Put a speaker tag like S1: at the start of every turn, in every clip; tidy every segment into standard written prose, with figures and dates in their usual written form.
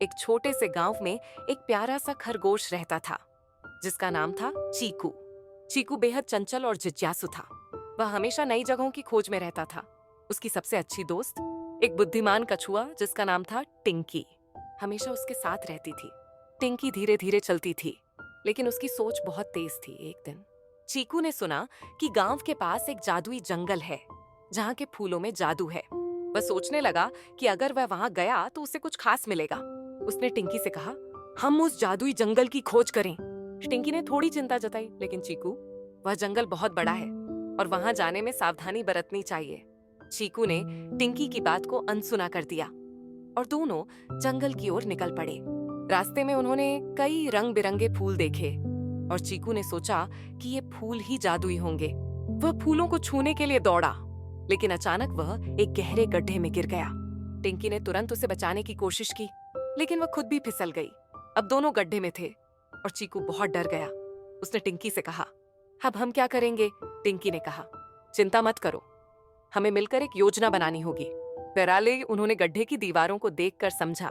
S1: एक छोटे से गांव में एक प्यारा सा खरगोश रहता था जिसका नाम था चीकू। चीकू बेहद चंचल और जिज्ञासु था। वह हमेशा नई जगहों की खोज में रहता था। उसकी सबसे अच्छी दोस्त एक बुद्धिमान कछुआ जिसका नाम था टिंकी हमेशा उसके साथ रहती थी। टिंकी धीरे धीरे चलती थी, लेकिन उसकी सोच बहुत तेज थी। एक दिन चीकू ने सुना कि गांव के पास एक जादुई जंगल है जहां के फूलों में जादू है। वह सोचने लगा कि अगर वह वहां गया तो उसे कुछ खास मिलेगा। उसने टिंकी से कहा, हम उस जादुई जंगल की खोज करें। टिंकी ने थोड़ी चिंता जताई, लेकिन चीकू, वह जंगल बहुत बड़ा है और वहां जाने में सावधानी बरतनी चाहिए। चीकू ने टिंकी की बात को अनसुना कर दिया और दोनों जंगल की ओर निकल पड़े। रास्ते में उन्होंने कई रंग बिरंगे फूल देखे और चीकू ने सोचा कि ये फूल ही जादुई होंगे। वह फूलों को छूने के लिए दौड़ा, लेकिन अचानक वह एक गहरे गड्ढे में गिर गया। टिंकी ने तुरंत उसे बचाने की कोशिश की, लेकिन वह खुद भी फिसल गई। अब दोनों गड्ढे में थे और चीकू बहुत डर गया। उसने टिंकी से कहा, अब हम क्या करेंगे? टिंकी ने कहा, चिंता मत करो, हमें मिलकर एक योजना बनानी होगी। बहरहाल उन्होंने गड्ढे की दीवारों को देखकर समझा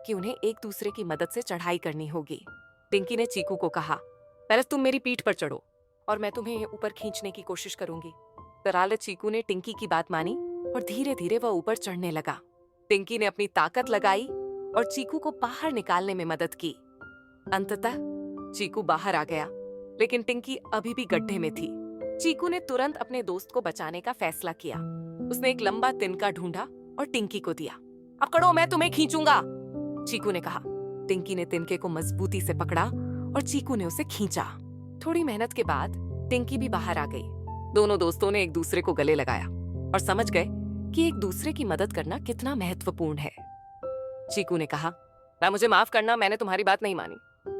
S1: कि उन्हें एक दूसरे की मदद से चढ़ाई करनी होगी। टिंकी ने चीकू को कहा, पहले तुम मेरी पीठ पर चढ़ो और मैं तुम्हें ऊपर खींचने की कोशिश करूंगी। बहरहाल चीकू ने टिंकी की बात मानी और धीरे धीरे वह ऊपर चढ़ने लगा। टिंकी ने अपनी ताकत लगाई और चीकू को बाहर निकालने में मदद की। अंततः चीकू बाहर आ गया, लेकिन टिंकी अभी भी गड्ढे में थी। चीकू ने तुरंत अपने दोस्त को बचाने का फैसला किया। उसने एक लंबा तिनका ढूंढा और टिंकी को दिया। अब कड़ो, मैं तुम्हें खींचूंगा, चीकू ने कहा। टिंकी ने तिनके को मजबूती से पकड़ा और चीकू ने उसे खींचा। थोड़ी मेहनत के बाद टिंकी भी बाहर आ गई। दोनों दोस्तों ने एक दूसरे को गले लगाया और समझ गए कि एक दूसरे की मदद करना कितना महत्वपूर्ण है। चीकू ने कहा, ना मुझे माफ करना, मैंने तुम्हारी बात नहीं मानी।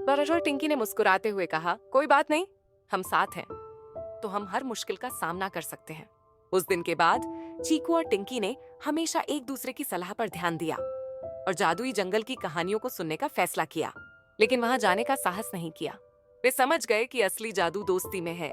S1: पर टिंकी ने मुस्कुराते हुए कहा, कोई बात नहीं, हम साथ हैं तो हम हर मुश्किल का सामना कर सकते हैं। उस दिन के बाद चीकू और टिंकी ने हमेशा एक दूसरे की सलाह पर ध्यान दिया और जादुई जंगल की कहानियों को सुनने का फैसला किया, लेकिन वहां जाने का साहस नहीं किया। वे समझ गए कि असली जादू दोस्ती में है।